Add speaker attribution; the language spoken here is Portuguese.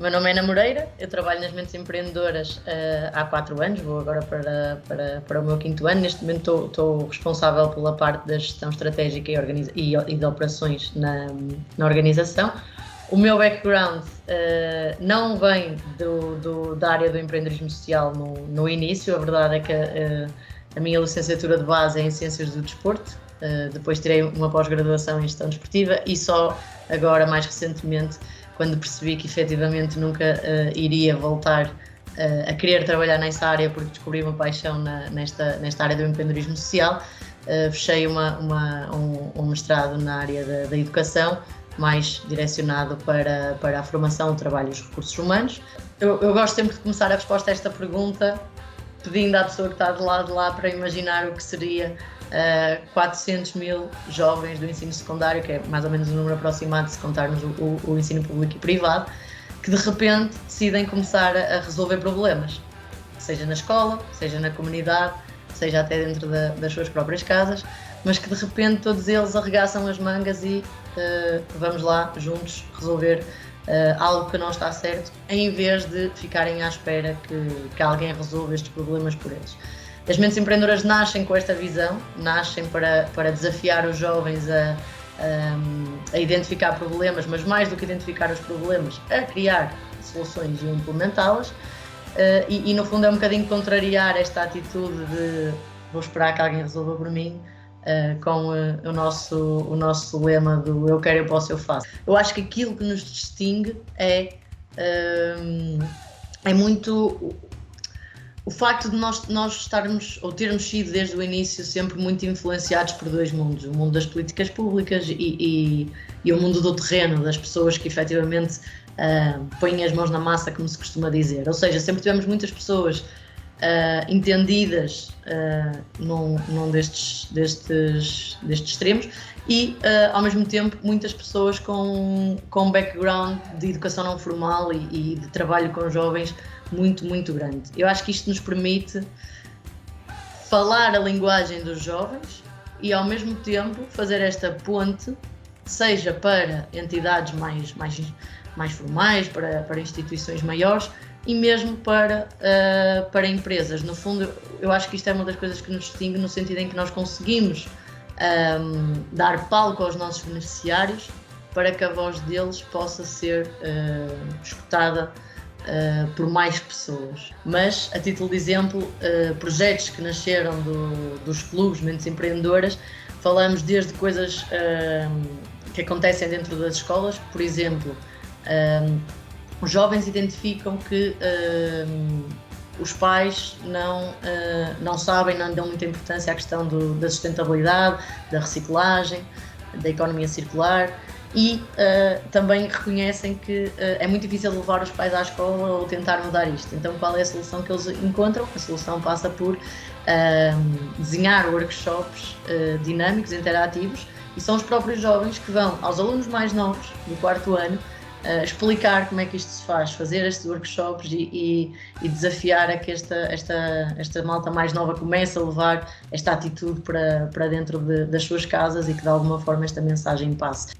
Speaker 1: O meu nome é Ana Moreira, eu trabalho nas Mentes Empreendedoras há 4 anos, vou agora para o meu 5º ano. Neste momento estou responsável pela parte da gestão estratégica e de operações na organização. O meu background não vem da área do empreendedorismo social no início. A verdade é que a minha licenciatura de base é em Ciências do Desporto, depois tirei uma pós-graduação em Gestão Desportiva e só agora, mais recentemente, quando percebi que efetivamente nunca iria voltar a querer trabalhar nessa área, porque descobri uma paixão nesta área do empreendedorismo social, fechei um mestrado na área da educação, mais direcionado para a formação, o trabalho e os recursos humanos. Eu gosto sempre de começar a resposta a esta pergunta pedindo à pessoa que está de lado de lá para imaginar o que seria 400 mil jovens do ensino secundário, que é mais ou menos o número aproximado se contarmos o ensino público e privado, que de repente decidem começar a resolver problemas, seja na escola, seja na comunidade, seja até dentro das suas próprias casas, mas que de repente todos eles arregaçam as mangas e vamos lá juntos resolver algo que não está certo, em vez de ficarem à espera que alguém resolva estes problemas por eles. As Mentes Empreendedoras nascem com esta visão, nascem para desafiar os jovens a identificar problemas, mas mais do que identificar os problemas, a criar soluções e implementá-las. E no fundo é um bocadinho contrariar esta atitude de vou esperar que alguém resolva por mim, com o nosso lema do eu quero, eu posso, eu faço. Eu acho que aquilo que nos distingue é muito o facto de nós estarmos ou termos sido desde o início sempre muito influenciados por 2 mundos, o mundo das políticas públicas e o mundo do terreno, das pessoas que efetivamente põem as mãos na massa, como se costuma dizer. Ou seja, sempre tivemos muitas pessoas entendidas num destes extremos e ao mesmo tempo muitas pessoas com background de educação não formal e de trabalho com jovens muito, muito grande. Eu acho que isto nos permite falar a linguagem dos jovens e ao mesmo tempo fazer esta ponte, seja para entidades mais formais, para instituições maiores e mesmo para empresas. No fundo, eu acho que isto é uma das coisas que nos distingue, no sentido em que nós conseguimos dar palco aos nossos beneficiários para que a voz deles possa ser escutada por mais pessoas. Mas, a título de exemplo, projetos que nasceram dos clubes Mentes Empreendedoras, falamos desde coisas que acontecem dentro das escolas. Por exemplo, os jovens identificam que os pais não sabem, não dão muita importância à questão da sustentabilidade, da reciclagem, da economia circular e também reconhecem que é muito difícil levar os pais à escola ou tentar mudar isto. Então, qual é a solução que eles encontram? A solução passa por desenhar workshops dinâmicos, interativos, e são os próprios jovens que vão aos alunos mais novos, do 4º ano, explicar como é que isto se faz, fazer estes workshops e desafiar a que esta malta mais nova comece a levar esta atitude para dentro das suas casas e que de alguma forma esta mensagem passe.